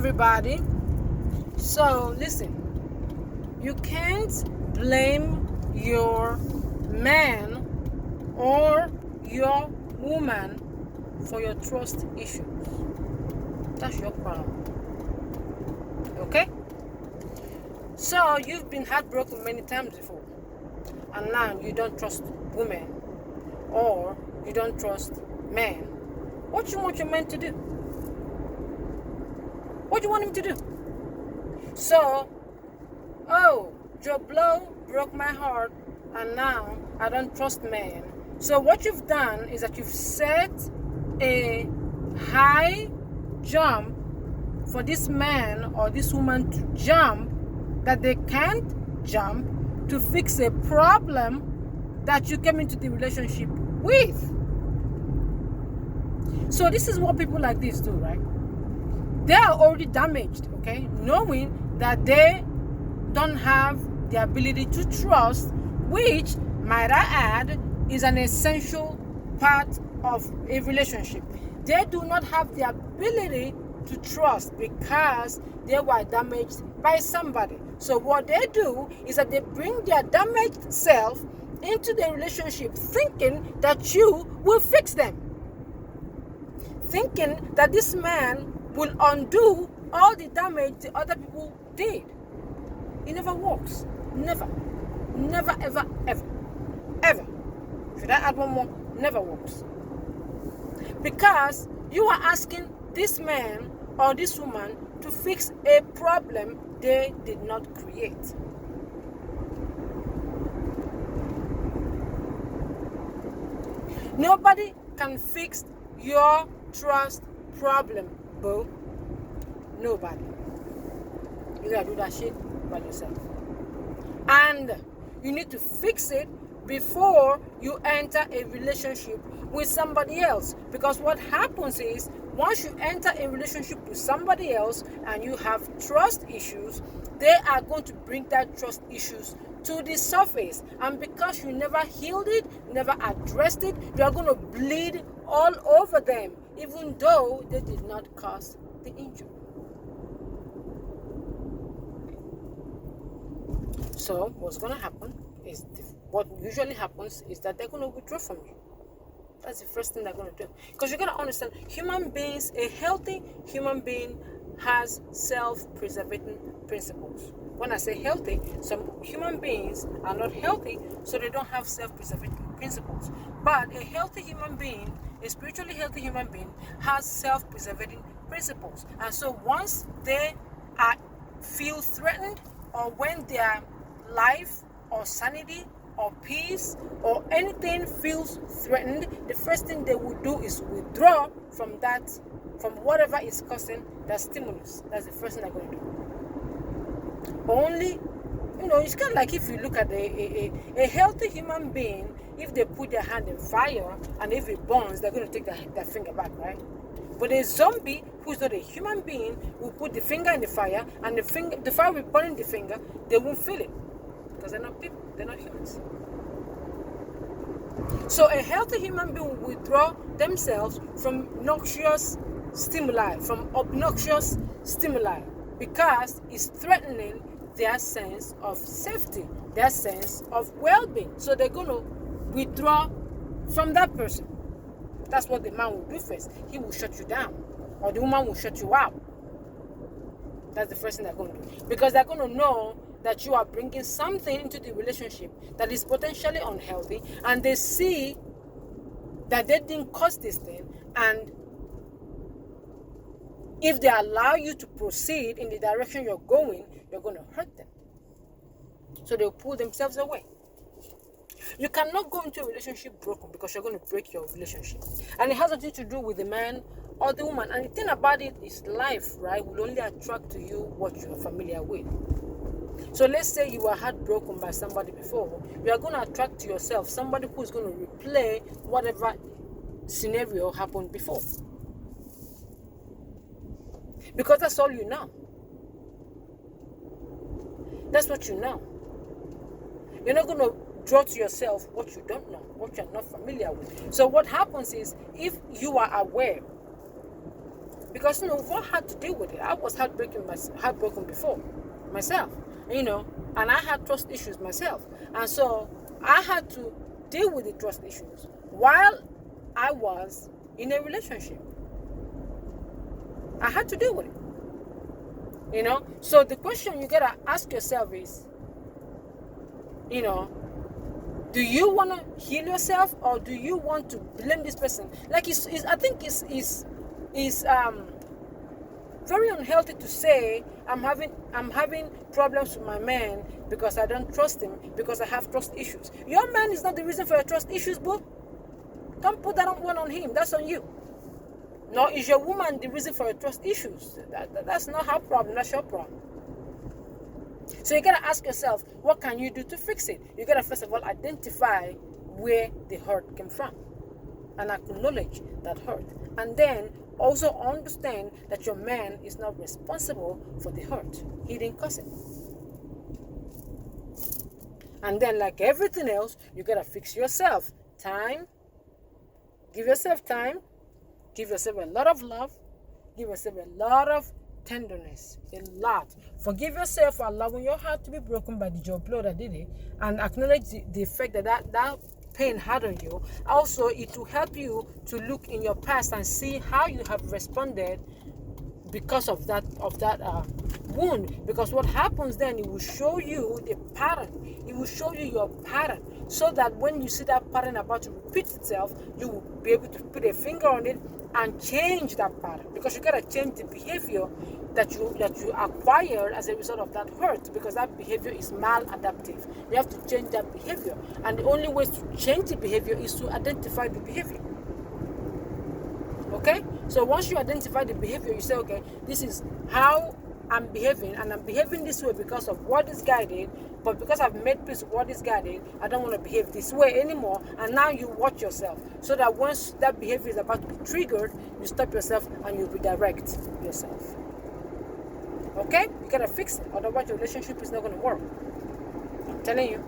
everybody. So listen, you can't blame your man or your woman for your trust issues. That's your problem. Okay? So you've been heartbroken many times before, and now you don't trust women or you don't trust men. What you want your man to do? What do you want him to do? So, oh, Joe Blow broke my heart, and now I don't trust men. So what you've done is that you've set a high jump for this man or this woman to jump that they can't jump to fix a problem that you came into the relationship with. So this is what people like this do, right? They are already damaged, okay? Knowing that they don't have the ability to trust, which, might I add, is an essential part of a relationship. They do not have the ability to trust because they were damaged by somebody. So what they do is that they bring their damaged self into the relationship thinking that you will fix them. Thinking that this man will undo all the damage the other people did. It never works. Never. Never, ever, ever. Ever. Should I add one more? Never works. Because you are asking this man or this woman to fix a problem they did not create. Nobody can fix your trust problem, boo. Nobody. You gotta do that shit by yourself. And you need to fix it before you enter a relationship with somebody else. Because what happens is, once you enter a relationship with somebody else and you have trust issues, they are going to bring that trust issues to the surface. And because you never healed it, never addressed it, you are going to bleed all over them, even though they did not cause the injury. So what's going to happen is, what usually happens is that they're going to withdraw from you. That's the first thing they're going to do. Because you're going to understand, human beings, a healthy human being has self-preserving principles. When I say healthy, some human beings are not healthy, so they don't have self-preserving principles. But a healthy human being, a spiritually healthy human being, has self-preserving principles. And so once they feel threatened, or when their life or sanity or peace or anything feels threatened, the first thing they will do is withdraw from whatever is causing that stimulus. That's the first thing they're going to do. Only, it's kind of like if you look at a healthy human being, if they put their hand in fire and if it burns, they're going to take their finger back, right? But a zombie who's not a human being will put the finger in the fire, and the fire will burn in the finger. They won't feel it because they're not people, they're not humans. So a healthy human being will withdraw themselves from noxious stimuli, from obnoxious stimuli, because it's threatening their sense of safety, their sense of well-being. So they're going to withdraw from that person. That's what the man will do first. He will shut you down, or the woman will shut you out. That's the first thing they're going to do. Because they're going to know that you are bringing something into the relationship that is potentially unhealthy, and they see that they didn't cause this thing, and if they allow you to proceed in the direction you're going, you're going to hurt them. So they'll pull themselves away. You cannot go into a relationship broken, because you're going to break your relationship. And it has nothing to do with the man or the woman. And the thing about it is, life, right, will only attract to you what you are familiar with. So let's say you were heartbroken by somebody before. You are going to attract to yourself somebody who is going to replay whatever scenario happened before. Because that's all you know. That's what you know. You're not going to draw to yourself what you don't know, what you're not familiar with. So what happens is, if you are aware Because we've all had to deal with it. I was heartbroken before myself, and I had trust issues myself, and so I had to deal with the trust issues while I was in a relationship. I had to deal with it. So the question you gotta ask yourself is, do you want to heal yourself, or do you want to blame this person? Like, I think it's very unhealthy to say I'm having problems with my man because I don't trust him, because I have trust issues. Your man is not the reason for your trust issues, boo. Don't put that one on him. That's on you. Nor is your woman the reason for your trust issues. That's not her problem. That's your problem. So you gotta ask yourself, what can you do to fix it? You gotta first of all identify where the hurt came from and acknowledge that hurt, and then also understand that your man is not responsible for the hurt. He didn't cause it. And then, like everything else, you gotta fix yourself. Time. Give yourself time. Give yourself a lot of love. Give yourself a lot of tenderness. A lot. Forgive yourself for allowing your heart to be broken by the jaw blow that did it, and acknowledge the effect that pain had on you. Also, it will help you to look in your past and see how you have responded because of that wound. Because what happens then, it will show you the pattern. It will show you your pattern, so that when you see that pattern about to repeat itself, you will be able to put a finger on it and change that pattern. Because you gotta change the behavior that you acquired as a result of that hurt, because that behavior is maladaptive. You have to change that behavior, and the only way to change the behavior is to identify the behavior. Okay? So once you identify the behavior, you say, okay, this is how I'm behaving, and I'm behaving this way because of what this guy did, but because I've made peace with what this guy did, I don't want to behave this way anymore. And now you watch yourself, so that once that behavior is about to be triggered, you stop yourself and you redirect yourself. Okay? You gotta fix it, otherwise your relationship is not gonna work. I'm telling you.